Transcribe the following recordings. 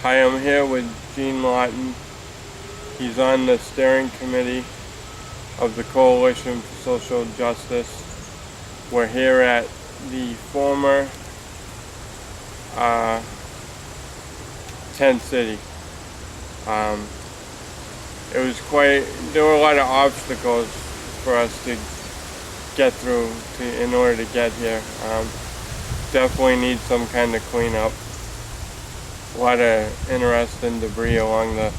Hi, I'm here with Gene Lawton. He's on the steering committee of the Coalition for Social Justice. We're here at the former tent city. There were a lot of obstacles for us to get through in order to get here. Definitely need some kind of cleanup. A lot of interesting debris along the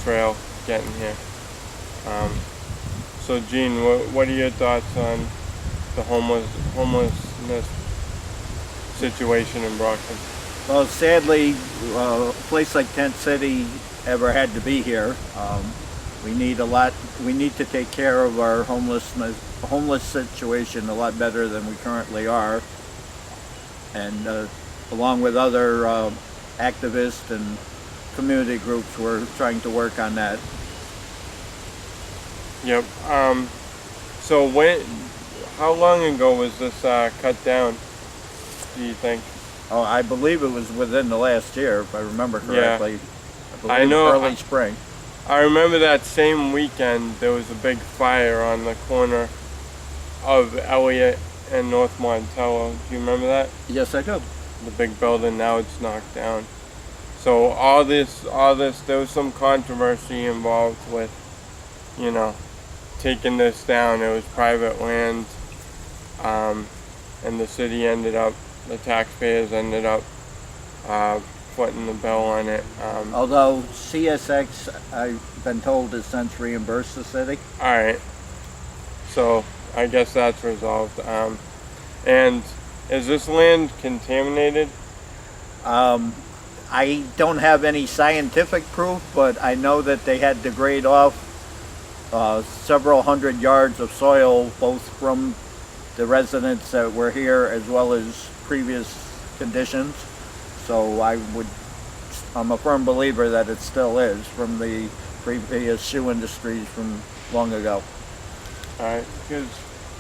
trail getting here. So Gene, what are your thoughts on the homelessness situation in Brockton? Well, sadly, a place like Tent City ever had to be here. We need to take care of our homeless situation a lot better than we currently are, and along with other activists and community groups, we're trying to work on that. Yep. So how long ago was this cut down, do you think? Oh, I believe it was within the last year, if I remember correctly. Yeah. I know early spring. I remember that same weekend there was a big fire on the corner of Elliott and North Montello. Do you remember that? Yes, I do. The big building, now it's knocked down. So all this, there was some controversy involved with, taking this down. It was private land, and the taxpayers ended up footing the bill on it. Although CSX, I've been told, has since reimbursed the city. All right. So I guess that's resolved. And is this land contaminated? I don't have any scientific proof, but I know that they had to grade off several hundred yards of soil, both from the residents that were here as well as previous conditions. So I'm a firm believer that it still is from the previous shoe industries from long ago. All right, because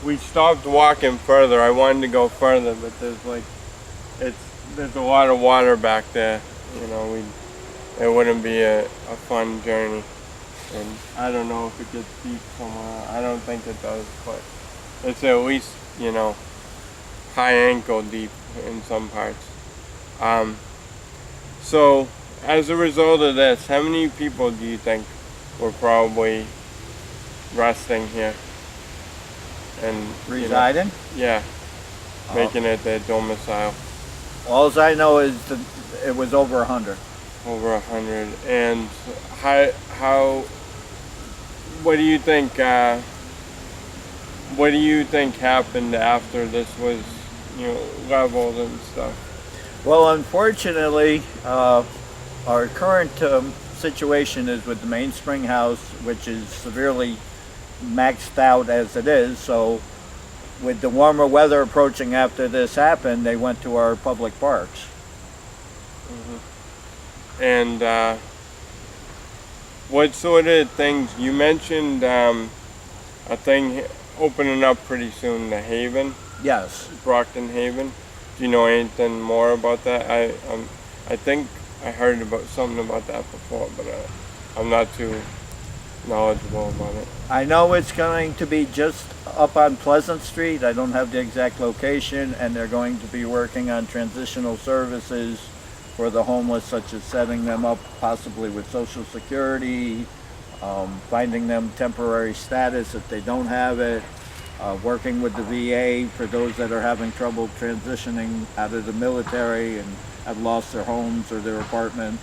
we stopped walking further. I wanted to go further, but there's a lot of water back there. It wouldn't be a fun journey. And I don't know if it gets deep somewhere. I don't think it does, but it's at least, high ankle deep in some parts. So as a result of this, how many people do you think were probably resting here? And residing? Yeah, making it their domicile. All I know is that it was over 100. Over 100. And what do you think happened after this was leveled and stuff? Well, unfortunately, our current situation is with the mainspring house, which is severely maxed out as it is. So with the warmer weather approaching after this happened, they went to our public parks. Mm-hmm. And what sort of things you mentioned? A thing opening up pretty soon, the Haven. Yes. Brockton Haven. Do you know anything more about that? I think I heard something about that before, but I'm not too knowledgeable about it. I know it's going to be just up on Pleasant Street. I don't have the exact location, and they're going to be working on transitional services for the homeless, such as setting them up possibly with Social Security, finding them temporary status if they don't have it, working with the VA for those that are having trouble transitioning out of the military and have lost their homes or their apartments,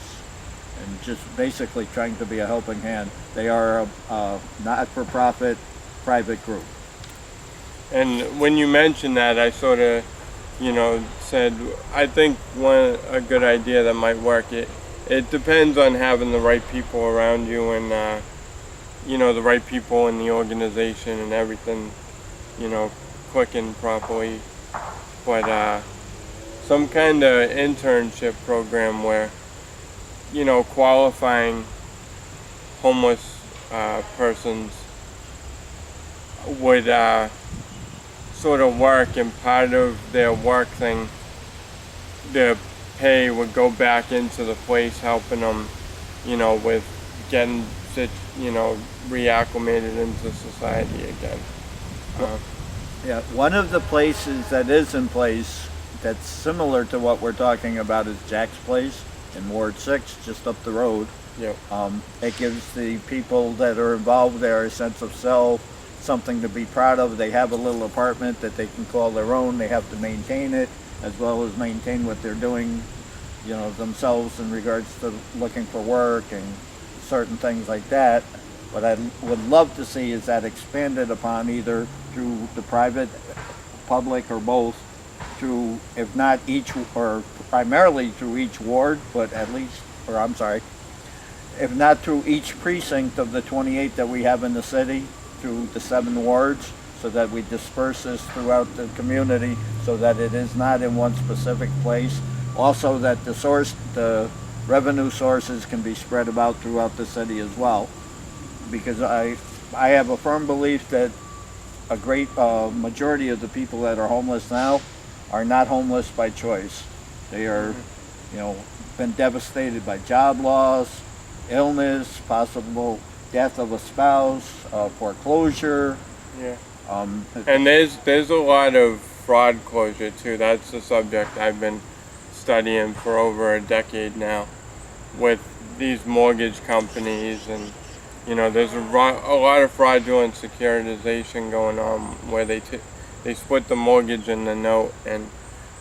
and just basically trying to be a helping hand. They are a not-for-profit private group. And when you mentioned that, I sort of, said, I think a good idea that might work, it depends on having the right people around you and, the right people in the organization and everything, clicking properly. But some kind of internship program where, qualifying homeless persons would sort of work, and part of their work thing, the pay would go back into the place, helping them, with getting, reacclimated into society again. Yeah, one of the places that is in place that's similar to what we're talking about is Jack's Place in Ward 6, just up the road. Yep. It gives the people that are involved there a sense of self, something to be proud of. They have a little apartment that they can call their own. They have to maintain it as well as maintain what they're doing, themselves in regards to looking for work and certain things like that. What I would love to see is that expanded upon either through the private, public, or both, through, if not each, or primarily through each ward, but at least, or I'm sorry, if not through each precinct of the 28 that we have in the city, through the 7 wards, so that we disperse this throughout the community so that it is not in one specific place. Also that the revenue sources can be spread about throughout the city as well. Because I have a firm belief that a great majority of the people that are homeless now are not homeless by choice. They are, been devastated by job loss, illness, possible death of a spouse, foreclosure. Yeah. And there's a lot of fraud closure too. That's the subject I've been studying for over a decade now, with these mortgage companies, and there's a lot of fraudulent securitization going on where they split the mortgage and the note,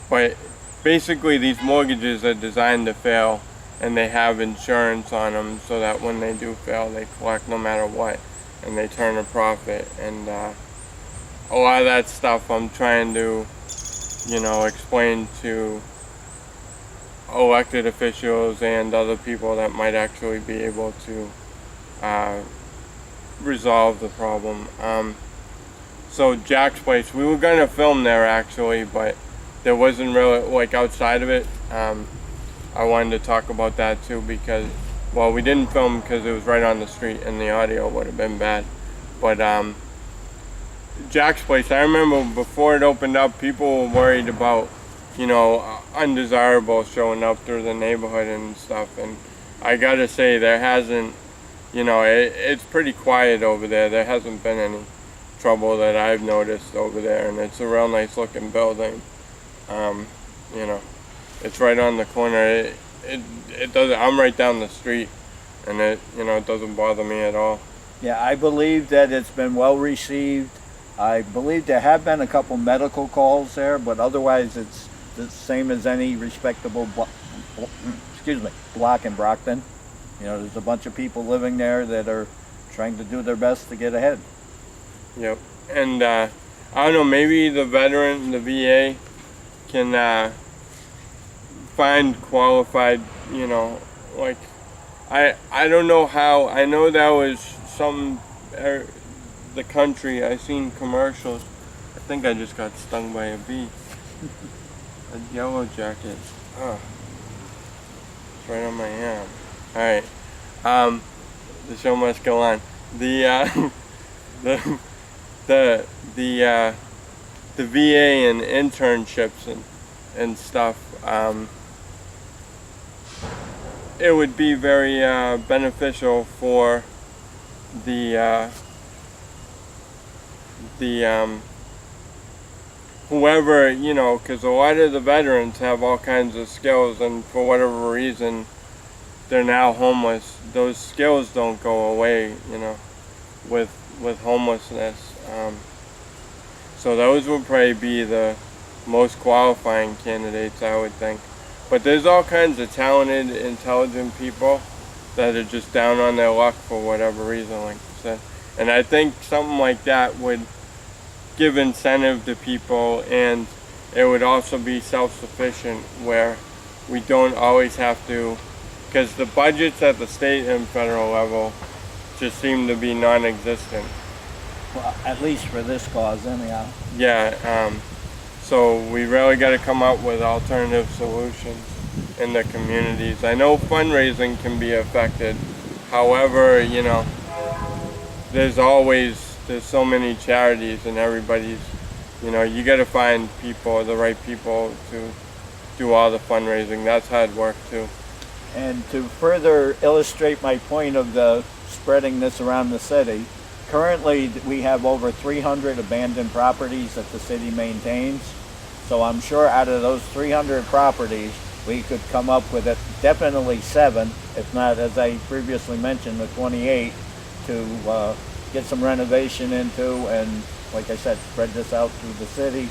but basically these mortgages are designed to fail, and they have insurance on them so that when they do fail, they collect no matter what, and they turn a profit. And a lot of that stuff I'm trying to, explain to elected officials and other people that might actually be able to resolve the problem. So Jack's Place, we were going to film there actually, but there wasn't really, outside of it. I wanted to talk about that too because, we didn't film because it was right on the street and the audio would have been bad. But Jack's Place, I remember before it opened up, people were worried about, undesirables showing up through the neighborhood and stuff. And I gotta say, there hasn't, it's pretty quiet over there. There hasn't been any trouble that I've noticed over there, and it's a real nice looking building. It's right on the corner. It doesn't. I'm right down the street, and it doesn't bother me at all. Yeah, I believe that it's been well received. I believe there have been a couple medical calls there, but otherwise it's the same as any respectable block in Brockton. There's a bunch of people living there that are trying to do their best to get ahead. Yep. And I don't know, maybe the VA can find qualified, I don't know how. I know that was the country, I seen commercials. I think I just got stung by a bee. A yellow jacket. Oh. It's right on my hand. Alright. The show must go on. The VA and internships and stuff, it would be very beneficial for the whoever, because a lot of the veterans have all kinds of skills, and for whatever reason they're now homeless. Those skills don't go away, with homelessness. So those would probably be the most qualifying candidates, I would think. But there's all kinds of talented, intelligent people that are just down on their luck for whatever reason, like you said. And I think something like that would give incentive to people, and it would also be self-sufficient, where we don't always have to, because the budgets at the state and federal level just seem to be non-existent. Well, at least for this cause anyhow. Yeah, so we really got to come up with alternative solutions in the communities. I know fundraising can be affected. However, there's so many charities, and everybody's, you got to find the right people to do all the fundraising. That's hard work too. And to further illustrate my point of the spreading this around the city, currently we have over 300 abandoned properties that the city maintains. So I'm sure out of those 300 properties, we could come up with definitely 7, if not, as I previously mentioned, the 28 to get some renovation into, and like I said, spread this out through the city.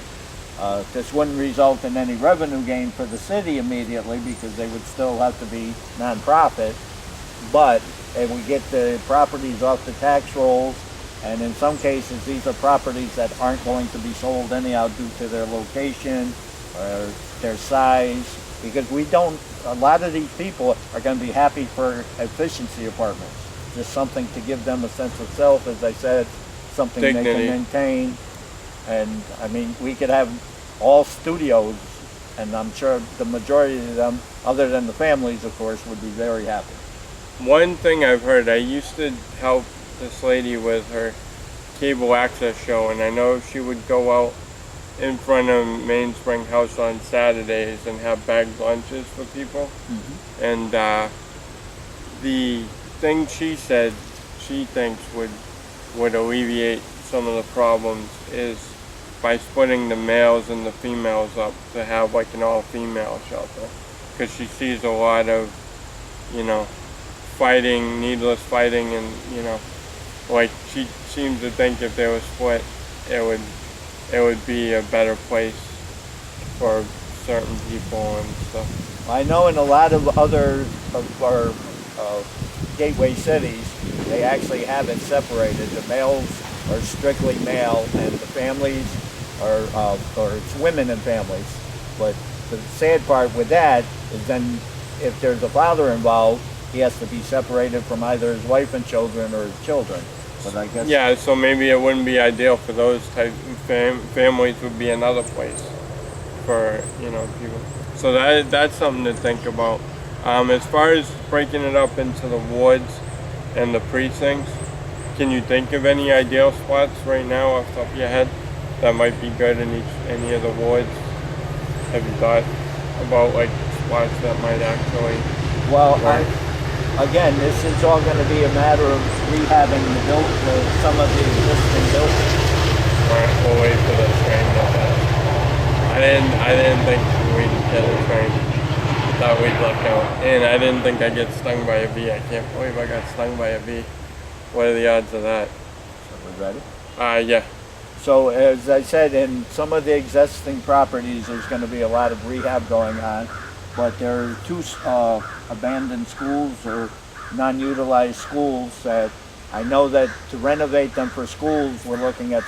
This wouldn't result in any revenue gain for the city immediately because they would still have to be nonprofit, but if we get the properties off the tax rolls, and in some cases these are properties that aren't going to be sold anyhow due to their location or their size, because a lot of these people are going to be happy for efficiency apartments, just something to give them a sense of self, as I said, something Dignity. they can maintain. And I mean, we could have all studios, and I'm sure the majority of them, other than the families of course, would be very happy. One thing I've heard, I used to help this lady with her cable access show, and I know she would go out in front of Mainspring House on Saturdays and have bagged lunches for people. Mm-hmm. And the thing she said she thinks would alleviate some of the problems is by splitting the males and the females up to have like an all-female shelter, because she sees a lot of, fighting, needless fighting, and like she seems to think if they were split, it would be a better place for certain people and stuff. I know in a lot of other of our gateway cities, they actually have it separated. The males are strictly male, and the families are, or it's women and families. But the sad part with that is then if there's a father involved, he has to be separated from either his wife and children or his children. But I guess yeah, so maybe it wouldn't be ideal for those type of families. Would be another place for people. So that's something to think about. As far as breaking it up into the wards and the precincts, can you think of any ideal spots right now off the top of your head that might be good in any of the wards? Have you thought about like spots that might actually work? Again, this is all going to be a matter of rehabbing some of the existing buildings. Alright, we'll wait for the train to pass. I didn't think we'd get a train. I thought we'd luck out. And I didn't think I'd get stung by a bee. I can't believe I got stung by a bee. What are the odds of that? So we're ready? Yeah. So as I said, in some of the existing properties, there's going to be a lot of rehab going on. But there are 2 abandoned schools or non-utilized schools that I know that to renovate them for schools, we're looking at,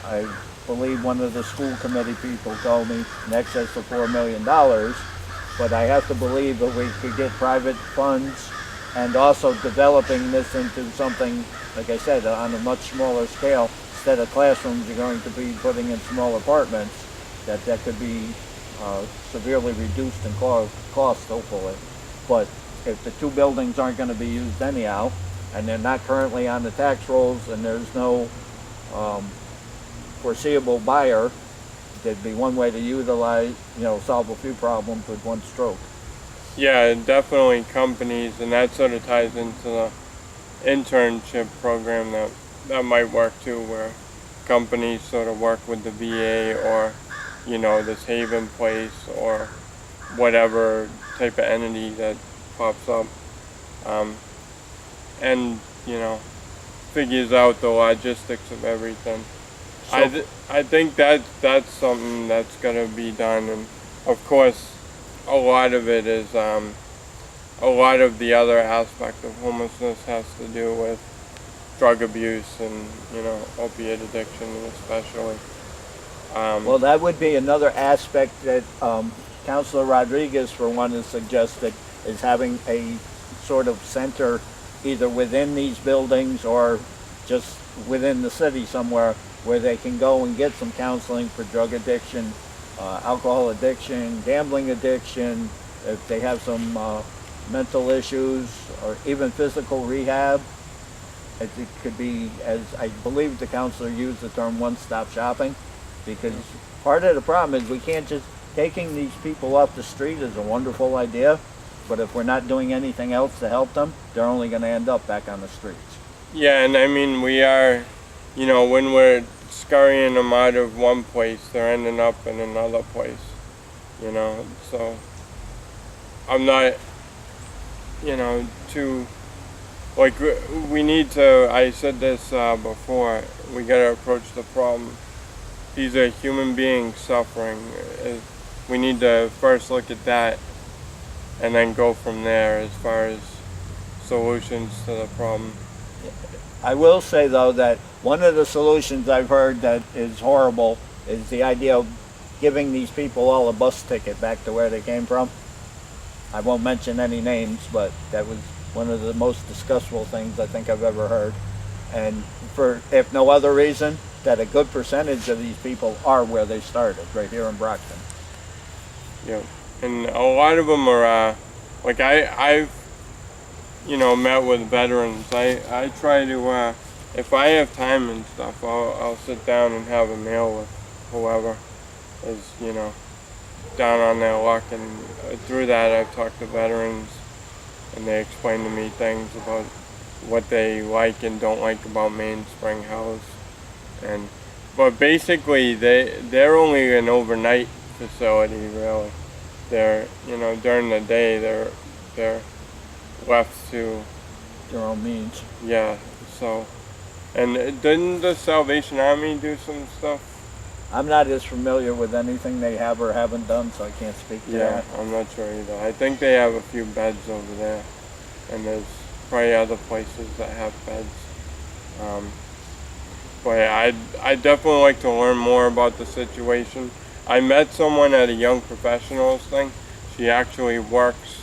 I believe one of the school committee people told me, in excess of $4 million. But I have to believe that we could get private funds, and also developing this into something, like I said, on a much smaller scale. Instead of classrooms, you're going to be putting in small apartments that could be severely reduced in cost, hopefully. But if the 2 buildings aren't going to be used anyhow, and they're not currently on the tax rolls, and there's no foreseeable buyer, there'd be one way to utilize, solve a few problems with one stroke. Yeah, definitely companies, and that sort of ties into the internship program that might work too, where companies sort of work with the VA or this Haven place or whatever type of entity that pops up, and figures out the logistics of everything. So, I think that's something that's gonna be done, and of course a lot of it is a lot of the other aspect of homelessness has to do with drug abuse and opiate addiction especially. Well, that would be another aspect that Councilor Rodriguez, for one, has suggested, is having a sort of center either within these buildings or just within the city somewhere where they can go and get some counseling for drug addiction, alcohol addiction, gambling addiction, if they have some mental issues, or even physical rehab. It could be, as I believe the counselor used the term, one-stop shopping. Because part of the problem is we can't just taking these people off the street is a wonderful idea, but if we're not doing anything else to help them, they're only going to end up back on the streets. Yeah, and I mean, we are, when we're scurrying them out of one place, they're ending up in another place, so I'm not, too, like, we need to, I said this before, we gotta approach the problem. These are human beings suffering. We need to first look at that and then go from there as far as solutions to the problem. I will say, though, that one of the solutions I've heard that is horrible is the idea of giving these people all a bus ticket back to where they came from. I won't mention any names, but that was one of the most disgustful things I think I've ever heard. And for, if no other reason, that a good percentage of these people are where they started, right here in Brockton. Yeah, and a lot of them are, like I've met with veterans. I try to, if I have time and stuff, I'll sit down and have a meal with whoever is, down on their luck. And through that, I've talked to veterans, and they explain to me things about what they like and don't like about Mainspring House. But basically, they're only an overnight facility, really. They're, during the day, they're left to Their own means. Yeah, so, and didn't the Salvation Army do some stuff? I'm not as familiar with anything they have or haven't done, so I can't speak to that. Yeah, I'm not sure either. I think they have a few beds over there, and there's probably other places that have beds. But I'd definitely like to learn more about the situation. I met someone at a Young Professionals thing. She actually works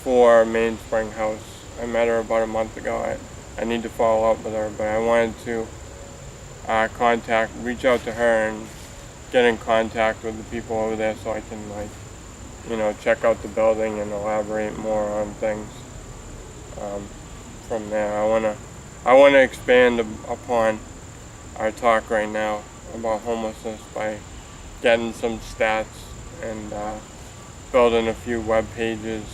for Mainspring House. I met her about a month ago. I need to follow up with her, but I wanted to reach out to her and get in contact with the people over there so I can check out the building and elaborate more on things from there. I wanna expand upon our talk right now about homelessness by getting some stats and building a few web pages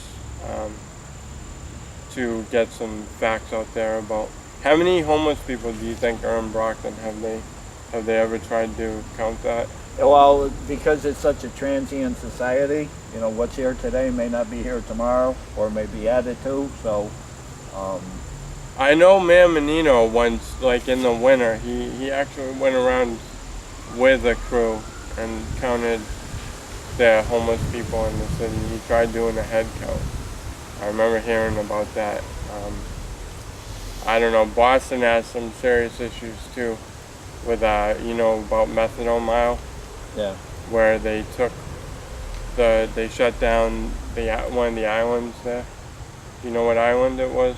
to get some facts out there about how many homeless people do you think are in Brockton. Have they ever tried to count that? Well, because it's such a transient society, what's here today may not be here tomorrow, or may be added to, so. I know Mayor Menino once, like in the winter, he actually went around with a crew and counted the homeless people in the city. He tried doing a head count. I remember hearing about that. I don't know, Boston has some serious issues too with, about methadone mile. Yeah. Where they shut down one of the islands there. Do you know what island it was?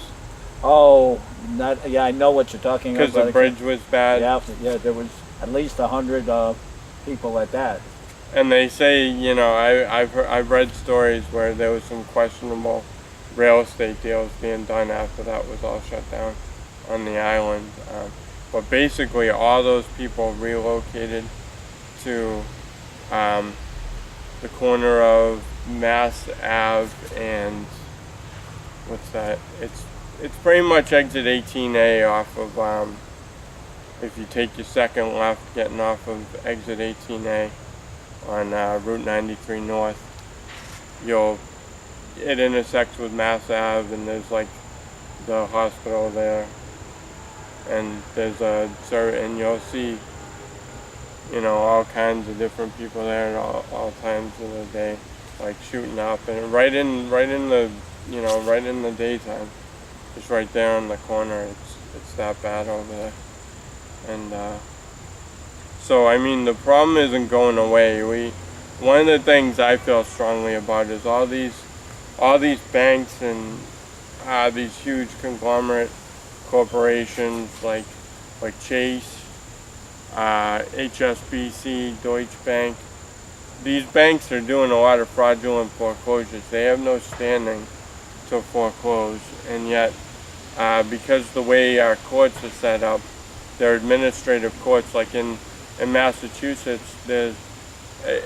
Oh, I know what you're talking about. Because the bridge was bad. Yeah, there was at least 100 people at that. And they say, I've read stories where there was some questionable real estate deals being done after that was all shut down on the island. But basically, all those people relocated to the corner of Mass Ave and what's that? It's pretty much exit 18A off of if you take your second left, getting off of exit 18A on Route 93 North, it intersects with Mass Ave, and there's like the hospital there, and there's and you'll see all kinds of different people there at all times of the day, like shooting up, and right in the daytime. It's right there on the corner. It's that bad over there. And so I mean, the problem isn't going away. One of the things I feel strongly about is all these banks and these huge conglomerate corporations like Chase, HSBC, Deutsche Bank. These banks are doing a lot of fraudulent foreclosures. They have no standing to foreclose, and yet because the way our courts are set up, they're administrative courts. Like in Massachusetts, there's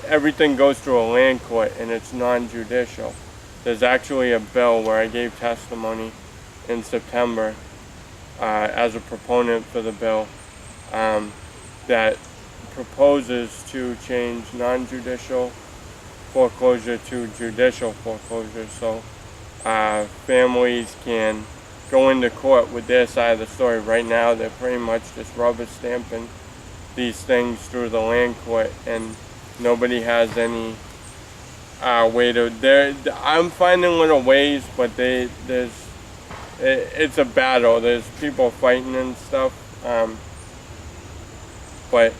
everything goes through a land court and it's non-judicial. There's actually a bill where I gave testimony in September as a proponent for the bill that proposes to change non-judicial foreclosure to judicial foreclosure, so families can go into court with their side of the story. Right now they're pretty much just rubber stamping these things through the land court, and nobody has any way to. I'm finding little ways, but it's a battle. There's people fighting and stuff, but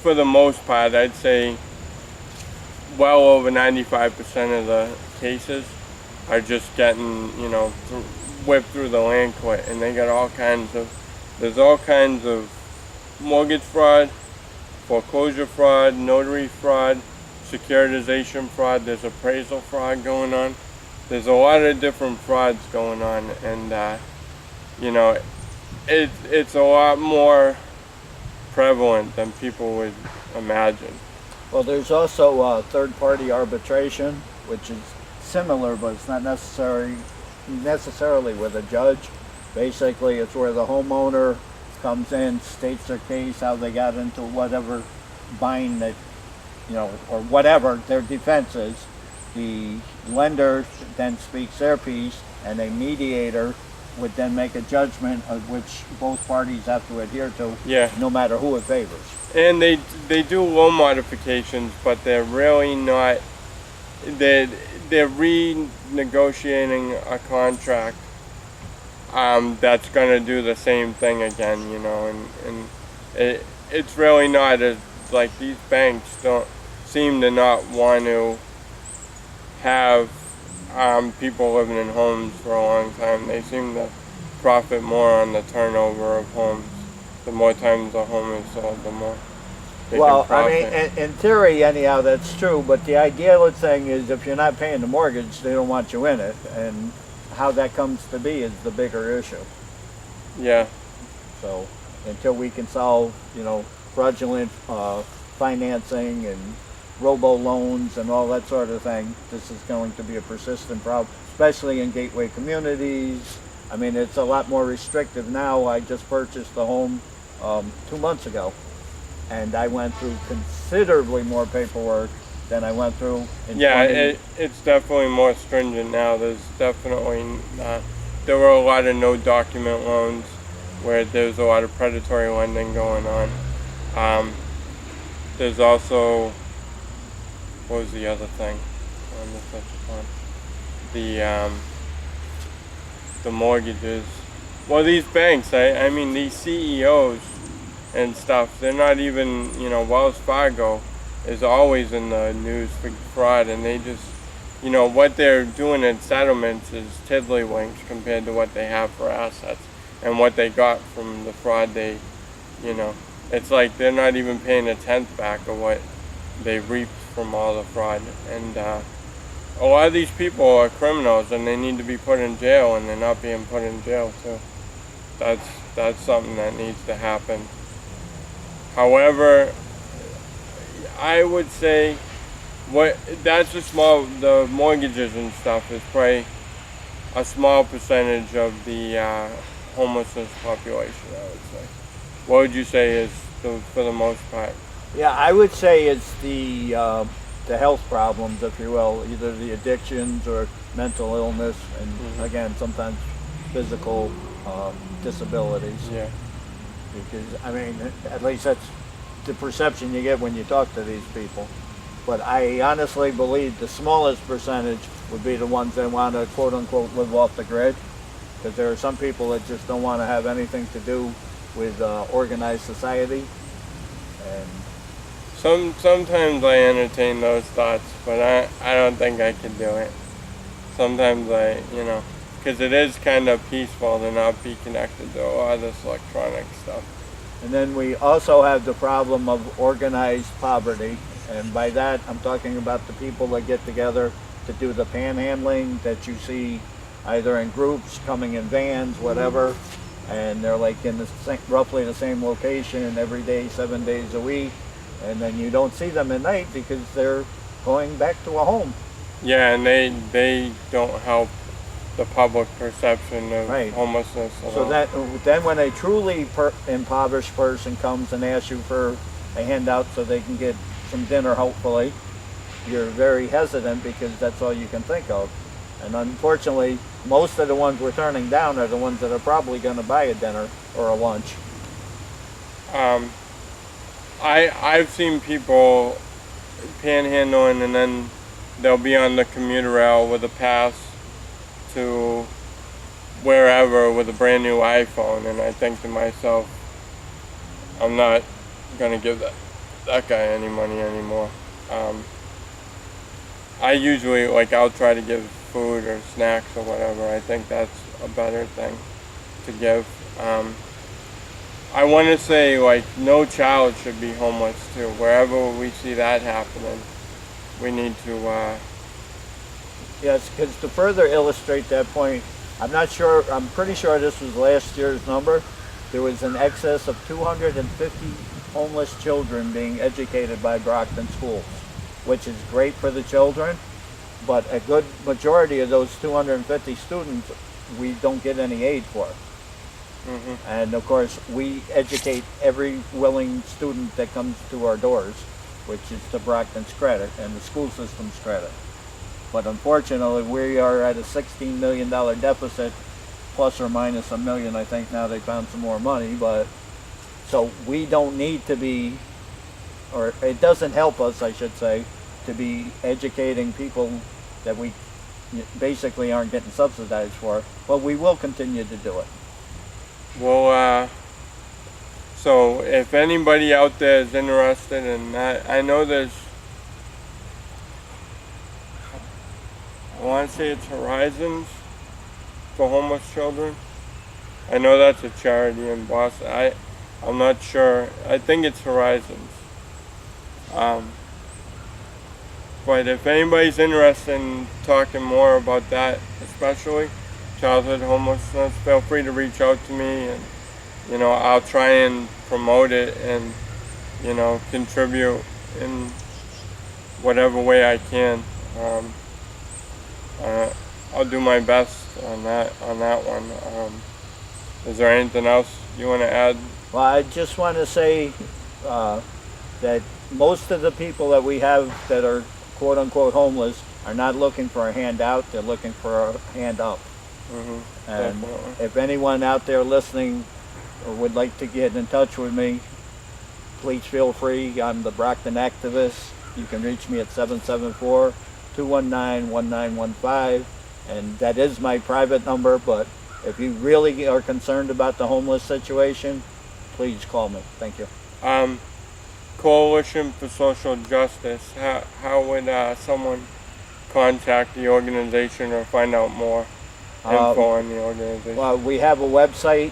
for the most part, I'd say well over 95% of the cases are just getting, whipped through the land court, and they got there's all kinds of mortgage fraud, foreclosure fraud, notary fraud, securitization fraud, there's appraisal fraud going on. There's a lot of different frauds going on, and it's a lot more prevalent than people would imagine. Well, there's also third-party arbitration, which is similar, but it's not necessarily with a judge. Basically, it's where the homeowner comes in, states their case, how they got into whatever bind that, or whatever their defense is. The lender then speaks their piece, and a mediator would then make a judgment of which both parties have to adhere to, no matter who it favors. And they do loan modifications, but they're really not. They're renegotiating a contract that's going to do the same thing again, and it's really not like these banks don't seem to not want to have people living in homes for a long time. They seem to profit more on the turnover of homes. The more times a home is sold, the more they can profit. I mean, in theory, anyhow, that's true. But the ideal thing is, if you're not paying the mortgage, they don't want you in it. And how that comes to be is the bigger issue. Yeah. So until we can solve, fraudulent financing and robo loans and all that sort of thing, this is going to be a persistent problem, especially in gateway communities. I mean, it's a lot more restrictive now. I just purchased the home 2 months ago, and I went through considerably more paperwork than I went through in it's definitely more stringent now. There's definitely there were a lot of no document loans where there's a lot of predatory lending going on. There's also, what was the other thing I wanted to touch upon? The mortgages. Well, these banks, I mean, these CEOs and stuff, they're not even, Wells Fargo is always in the news for fraud, and they just, what they're doing in settlements is tiddlywinks compared to what they have for assets and what they got from the fraud. It's like they're not even paying a tenth back of what they reaped from all the fraud. And a lot of these people are criminals, and they need to be put in jail, and they're not being put in jail too. That's something that needs to happen. However, I would say the mortgages and stuff is probably a small percentage of the homelessness population, I would say. What would you say is for the most part? Yeah, I would say it's the health problems, if you will, either the addictions or mental illness, and again, sometimes physical disabilities. Yeah. Because, I mean, at least that's the perception you get when you talk to these people. But I honestly believe the smallest percentage would be the ones that want to, quote unquote, live off the grid. Because there are some people that just don't want to have anything to do with organized society. And sometimes I entertain those thoughts, but I don't think I could do it. Sometimes because it is kind of peaceful to not be connected to a lot of this electronic stuff. And then we also have the problem of organized poverty. And by that, I'm talking about the people that get together to do the panhandling that you see either in groups, coming in vans, whatever. And they're like in roughly the same location every day, 7 days a week. and then you don't see them at night because they're going back to a home. Yeah, and they don't help the public perception of Right. homelessness at So all. that then when a truly impoverished person comes and asks you for a handout so they can get some dinner, hopefully, you're very hesitant because that's all you can think of. And unfortunately, most of the ones we're turning down are the ones that are probably going to buy a dinner or a lunch. I've seen people panhandling and then they'll be on the commuter rail with a pass to wherever with a brand new iPhone, and I think to myself, I'm not gonna give that guy any money anymore. I usually, like, I'll try to give food or snacks or whatever. I think that's a better thing to give. I want to say, like, no child should be homeless too. Wherever we see that happening, we need to, Yes, because to further illustrate that point, I'm pretty sure this was last year's number. There was an excess of 250 homeless children being educated by Brockton schools, which is great for the children, but a good majority of those 250 students we don't get any aid for. And of course, we educate every willing student that comes to our doors, which is to Brockton's credit and the school system's credit. But unfortunately, we are at a $16 million deficit, plus or minus $1 million. I think now they found some more money, but so we don't need to be, or it doesn't help us, I should say, to be educating people that we basically aren't getting subsidized for, but we will continue to do it. well, so if anybody out there is interested in that, I know I want to say it's Horizons for homeless children. I know that's a charity in Boston. I'm not sure. I think it's Horizons. But if anybody's interested in talking more about that, especially childhood homelessness, feel free to reach out to me, and I'll try and promote it and contribute in whatever way I can. I'll do my best on that one. Is there anything else you want to add? Well, I just want to say that most of the people that we have that are quote unquote homeless are not looking for a handout, they're looking for a hand up. And Definitely. if anyone out there listening would like to get in touch with me, please feel free. I'm the Brockton activist. You can reach me at 774-219-1915, and that is my private number, but if you really are concerned about the homeless situation, please call me. Thank you. Coalition for Social Justice, how would someone contact the organization or find out more info on the organization? Well, we have a website,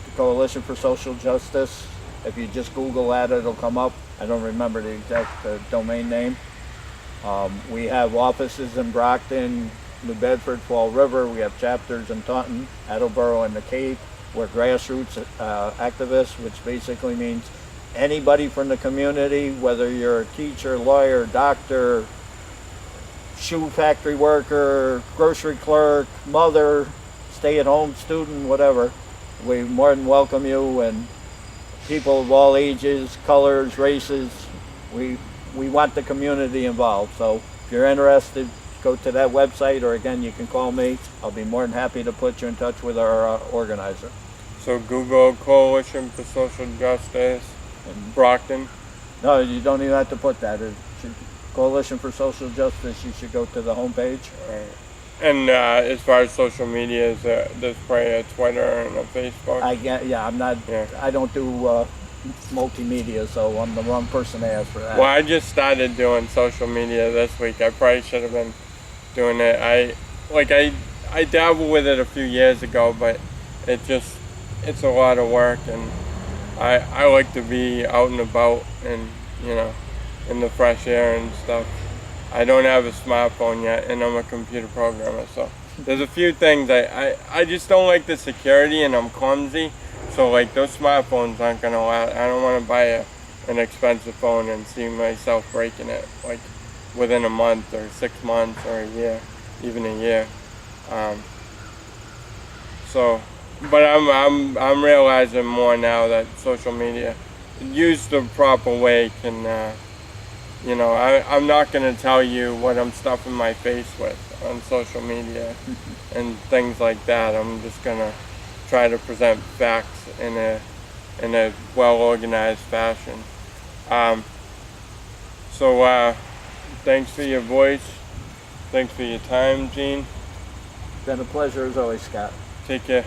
the Coalition for Social Justice. If you just Google that, it'll come up. I don't remember the exact domain name. We have offices in Brockton, New Bedford, Fall River. We have chapters in Taunton, Attleboro, and the Cape. We're grassroots activists, which basically means anybody from the community, whether you're a teacher, lawyer, doctor, shoe factory worker, grocery clerk, mother, stay-at-home student, whatever, we more than welcome you, and people of all ages, colors, races. We want the community involved. So if you're interested, go to that website, or again, you can call me. I'll be more than happy to put you in touch with our organizer. So Google Coalition for Social Justice, Brockton. No, you don't even have to put that. Coalition for Social Justice, you should go to the homepage. And as far as social media, there's probably a Twitter and a Facebook. I don't do multimedia, so I'm the wrong person to ask for that. Well, I just started doing social media this week. I probably should have been doing it. I dabbled with it a few years ago, but it's a lot of work, and I like to be out and about and in the fresh air and stuff. I don't have a smartphone yet, and I'm a computer programmer, so there's a few things I just don't like the security, and I'm clumsy, so like those smartphones aren't gonna last. I don't want to buy an expensive phone and see myself breaking it like within a month or 6 months or a year, even a year. So, but I'm realizing more now that social media, used the proper way, can you know, I'm not going to tell you what I'm stuffing my face with on social media and things like that. I'm just going to try to present facts in a well-organized fashion. So thanks for your voice. Thanks for your time, Gene. Been a pleasure as always, Scott. Take care.